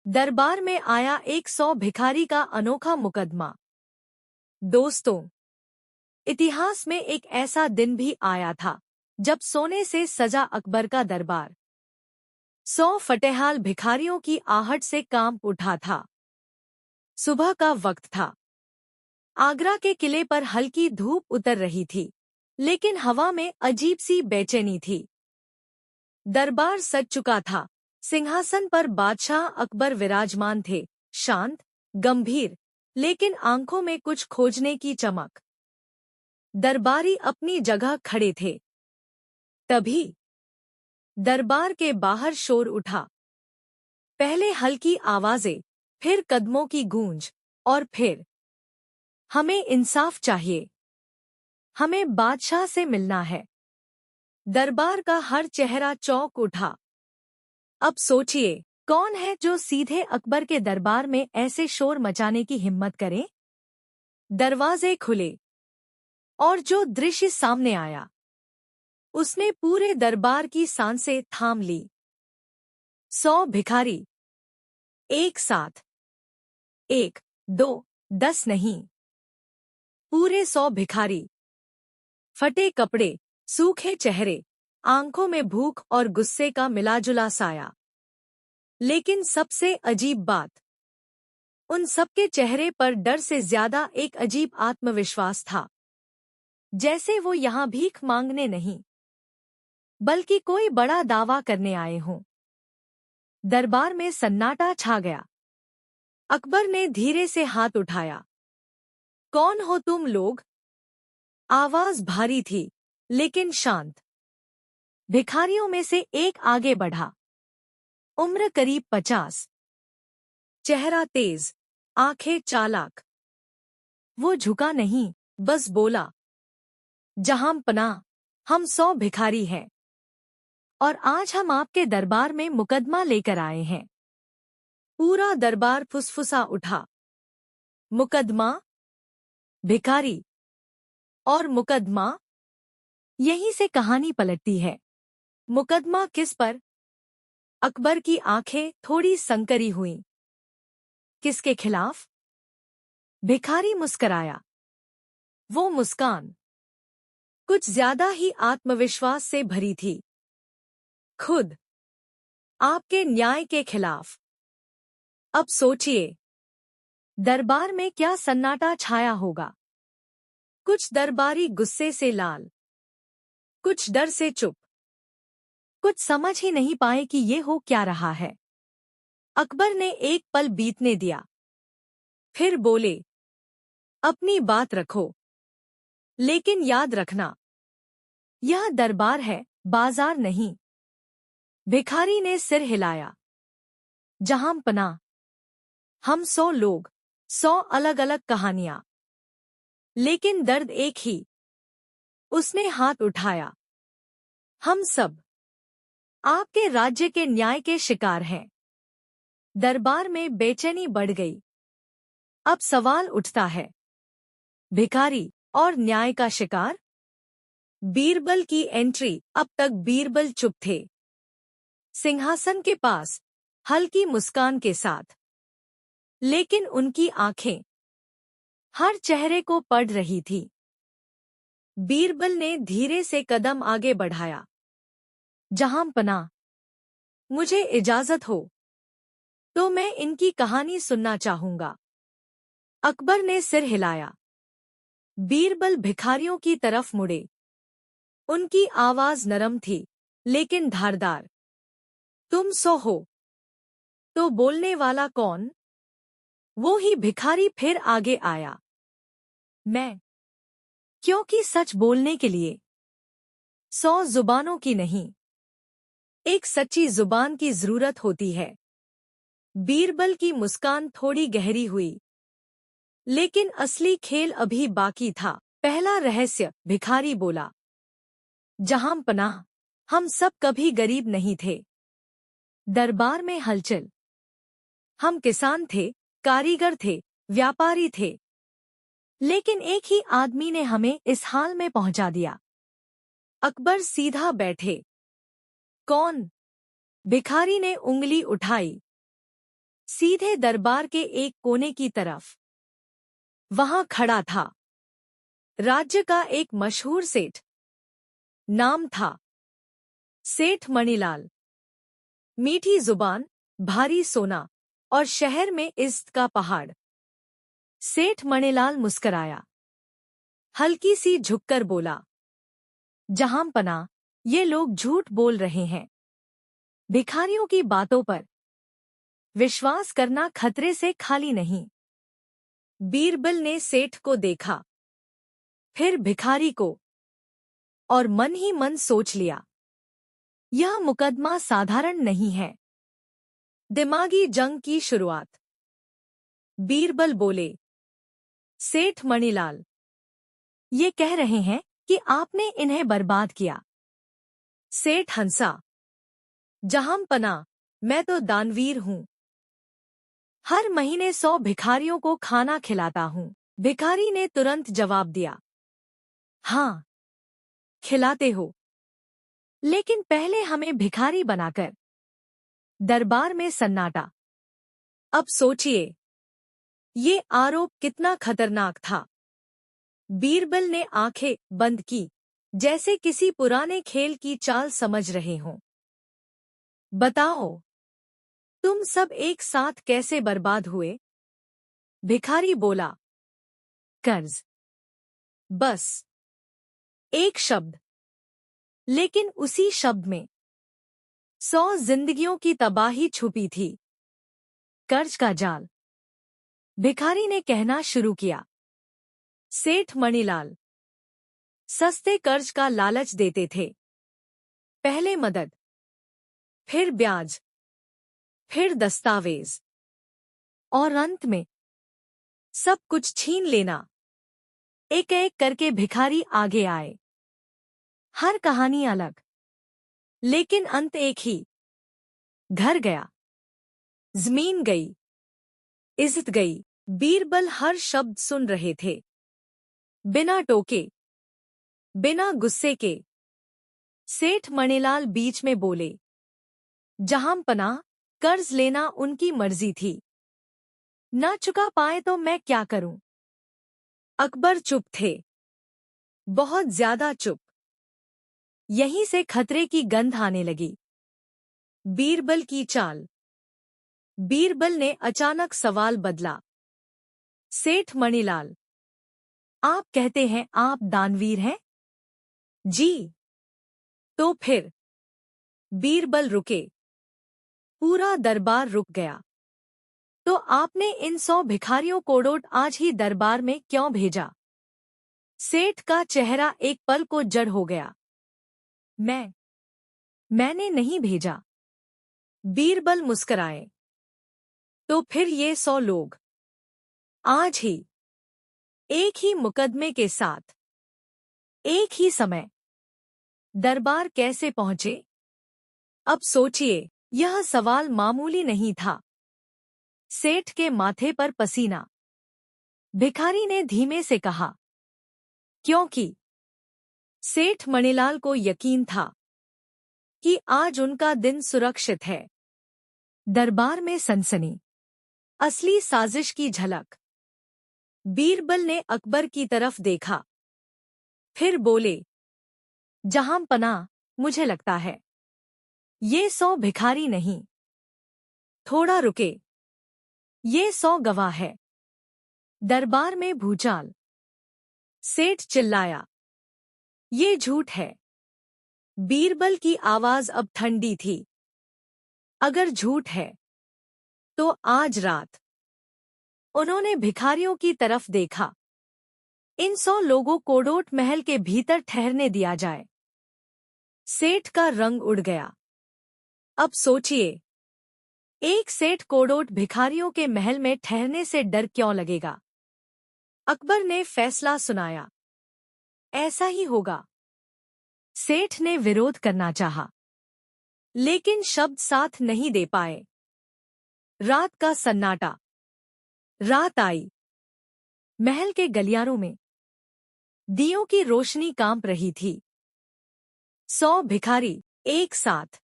दरबार में आया 100 भिखारी का अनोखा मुकदमा। दोस्तों, इतिहास में एक ऐसा दिन भी आया था जब सोने से सजा अकबर का दरबार 100 फटेहाल भिखारियों की आहट से कांप उठा था। सुबह का वक्त था। आगरा के किले पर हल्की धूप उतर रही थी, लेकिन हवा में अजीब सी बेचैनी थी। दरबार सज चुका था। सिंहासन पर बादशाह अकबर विराजमान थे, शांत, गंभीर, लेकिन आंखों में कुछ खोजने की चमक। दरबारी अपनी जगह खड़े थे। तभी दरबार के बाहर शोर उठा। पहले हल्की आवाजें, फिर कदमों की गूंज, और फिर हमें इंसाफ चाहिए, हमें बादशाह से मिलना है। दरबार का हर चेहरा चौंक उठा। अब सोचिए, कौन है जो सीधे अकबर के दरबार में ऐसे शोर मचाने की हिम्मत करे? दरवाजे खुले और जो दृश्य सामने आया, उसने पूरे दरबार की सांसें थाम ली। 100 भिखारी एक साथ, 1, 2, 10 नहीं, पूरे 100 भिखारी। फटे कपड़े, सूखे चेहरे, आंखों में भूख और गुस्से का मिलाजुला साया। लेकिन सबसे अजीब बात, उन सबके चेहरे पर डर से ज्यादा एक अजीब आत्मविश्वास था। जैसे वो यहाँ भीख मांगने नहीं, बल्कि कोई बड़ा दावा करने आए हों। दरबार में सन्नाटा छा गया। अकबर ने धीरे से हाथ उठाया। कौन हो तुम लोग? आवाज भारी थी, लेकिन शांत। भिखारियों में से एक आगे बढ़ा। उम्र करीब 50, चेहरा तेज, आंखें चालाक। वो झुका नहीं, बस बोला, जहां पनाह, हम 100 भिखारी हैं, और आज हम आपके दरबार में मुकदमा लेकर आए हैं। पूरा दरबार फुसफुसा उठा। मुकदमा? भिखारी और मुकदमा? यहीं से कहानी पलटती है। मुकदमा किस पर? अकबर की आंखें थोड़ी संकरी हुईं। किसके खिलाफ? भिखारी मुस्कराया। वो मुस्कान कुछ ज्यादा ही आत्मविश्वास से भरी थी। खुद आपके न्याय के खिलाफ। अब सोचिए, दरबार में क्या सन्नाटा छाया होगा। कुछ दरबारी गुस्से से लाल, कुछ डर से चुप, कुछ समझ ही नहीं पाए कि ये हो क्या रहा है। अकबर ने एक पल बीतने दिया, फिर बोले, अपनी बात रखो, लेकिन याद रखना, यह दरबार है, बाजार नहीं। भिखारी ने सिर हिलाया। जहां पनाह, हम 100 लोग, 100 अलग अलग कहानियां, लेकिन दर्द एक ही। उसने हाथ उठाया। हम सब आपके राज्य के न्याय के शिकार हैं। दरबार में बेचैनी बढ़ गई। अब सवाल उठता है, भिखारी और न्याय का शिकार? बीरबल की एंट्री। अब तक बीरबल चुप थे, सिंहासन के पास, हल्की मुस्कान के साथ, लेकिन उनकी आंखें हर चेहरे को पढ़ रही थी। बीरबल ने धीरे से कदम आगे बढ़ाया। जहां पनाह, मुझे इजाजत हो तो मैं इनकी कहानी सुनना चाहूंगा। अकबर ने सिर हिलाया। बीरबल भिखारियों की तरफ मुड़े। उनकी आवाज नरम थी, लेकिन धारदार। तुम 100 हो, तो बोलने वाला कौन? वो ही भिखारी फिर आगे आया। मैं, क्योंकि सच बोलने के लिए 100 जुबानों की नहीं, एक सच्ची जुबान की जरूरत होती है। बीरबल की मुस्कान थोड़ी गहरी हुई, लेकिन असली खेल अभी बाकी था। पहला रहस्य, भिखारी बोला, जहां पनाह, हम सब कभी गरीब नहीं थे। दरबार में हलचल। हम किसान थे, कारीगर थे, व्यापारी थे, लेकिन एक ही आदमी ने हमें इस हाल में पहुंचा दिया। अकबर सीधा बैठे। कौन? भिखारी ने उंगली उठाई। सीधे दरबार के एक कोने की तरफ। वहां खड़ा था राज्य का एक मशहूर सेठ। नाम था सेठ मणिलाल। मीठी जुबान, भारी सोना और शहर में इज्जत का पहाड़। सेठ मणिलाल मुस्कराया, हल्की सी झुककर बोला, जहांपना, ये लोग झूठ बोल रहे हैं। भिखारियों की बातों पर विश्वास करना खतरे से खाली नहीं। बीरबल ने सेठ को देखा, फिर भिखारी को, और मन ही मन सोच लिया, यह मुकदमा साधारण नहीं है। दिमागी जंग की शुरुआत। बीरबल बोले, सेठ मणिलाल, ये कह रहे हैं कि आपने इन्हें बर्बाद किया। सेठ हंसा, जहांपना, मैं तो दानवीर हूँ। हर महीने 100 भिखारियों को खाना खिलाता हूँ। भिखारी ने तुरंत जवाब दिया, हाँ, खिलाते हो, लेकिन पहले हमें भिखारी बनाकर। दरबार में सन्नाटा। अब सोचिए, ये आरोप कितना खतरनाक था। बीरबल ने आंखें बंद की, जैसे किसी पुराने खेल की चाल समझ रहे हों। बताओ, तुम सब एक साथ कैसे बर्बाद हुए? भिखारी बोला, कर्ज। बस एक शब्द, लेकिन उसी शब्द में 100 जिंदगियों की तबाही छुपी थी। कर्ज का जाल। भिखारी ने कहना शुरू किया, सेठ मणिलाल सस्ते कर्ज का लालच देते थे। पहले मदद, फिर ब्याज, फिर दस्तावेज, और अंत में सब कुछ छीन लेना। एक एक करके भिखारी आगे आए। हर कहानी अलग, लेकिन अंत एक ही। घर गया, जमीन गई, इज्जत गई। बीरबल हर शब्द सुन रहे थे, बिना टोके, बिना गुस्से के। सेठ मणिलाल बीच में बोले, जहांपना, कर्ज लेना उनकी मर्जी थी। ना चुका पाए तो मैं क्या करूं? अकबर चुप थे, बहुत ज्यादा चुप। यहीं से खतरे की गंध आने लगी। बीरबल की चाल। बीरबल ने अचानक सवाल बदला, सेठ मणिलाल, आप कहते हैं आप दानवीर हैं? जी। तो फिर? बीरबल रुके। पूरा दरबार रुक गया। तो आपने इन 100 भिखारियों कोड़ोट आज ही दरबार में क्यों भेजा? सेठ का चेहरा एक पल को जड़ हो गया। मैंने नहीं भेजा। बीरबल मुस्कराए। तो फिर ये 100 लोग आज ही, एक ही मुकदमे के साथ, एक ही समय दरबार कैसे पहुंचे? अब सोचिए, यह सवाल मामूली नहीं था। सेठ के माथे पर पसीना। भिखारी ने धीमे से कहा, क्योंकि सेठ मणिलाल को यकीन था कि आज उनका दिन सुरक्षित है। दरबार में सनसनी। असली साजिश की झलक। बीरबल ने अकबर की तरफ देखा, फिर बोले, जहांपना, मुझे लगता है ये 100 भिखारी नहीं। थोड़ा रुके, ये 100 गवाह है। दरबार में भूचाल। सेठ चिल्लाया, ये झूठ है। बीरबल की आवाज अब ठंडी थी। अगर झूठ है, तो आज रात। उन्होंने भिखारियों की तरफ देखा। इन 100 लोगों को कोडोट महल के भीतर ठहरने दिया जाए। सेठ का रंग उड़ गया। अब सोचिए, एक सेठ कोडोट भिखारियों के महल में ठहरने से डर क्यों लगेगा? अकबर ने फैसला सुनाया, ऐसा ही होगा। सेठ ने विरोध करना चाहा, लेकिन शब्द साथ नहीं दे पाए। रात का सन्नाटा। रात आई। महल के गलियारों में दियों की रोशनी कांप रही थी। 100 भिखारी एक साथ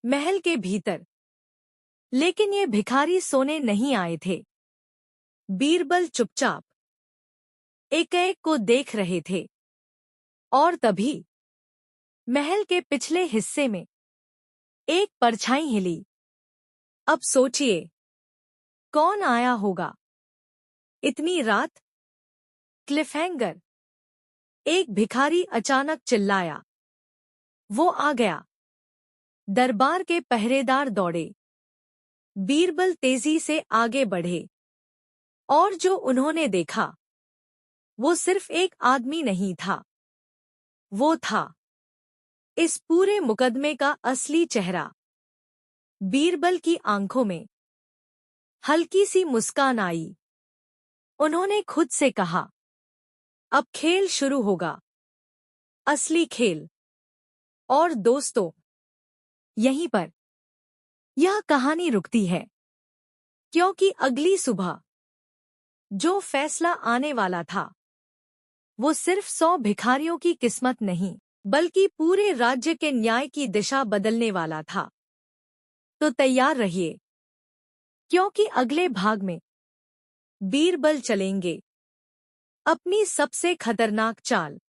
महल के भीतर। लेकिन ये भिखारी सोने नहीं आए थे। बीरबल चुपचाप एक एक को देख रहे थे। और तभी महल के पिछले हिस्से में एक परछाई हिली। अब सोचिए, कौन आया होगा इतनी रात? क्लिफहैंगर। एक भिखारी अचानक चिल्लाया। वो आ गया। दरबार के पहरेदार दौड़े। बीरबल तेजी से आगे बढ़े। और जो उन्होंने देखा वो सिर्फ एक आदमी नहीं था, वो था इस पूरे मुकदमे का असली चेहरा। बीरबल की आंखों में हल्की सी मुस्कान आई। उन्होंने खुद से कहा, अब खेल शुरू होगा, असली खेल। और दोस्तों, यहीं पर यह कहानी रुकती है, क्योंकि अगली सुबह जो फैसला आने वाला था वो सिर्फ 100 भिखारियों की किस्मत नहीं, बल्कि पूरे राज्य के न्याय की दिशा बदलने वाला था। तो तैयार रहिए, क्योंकि अगले भाग में बीरबल चलेंगे अपनी सबसे खतरनाक चाल।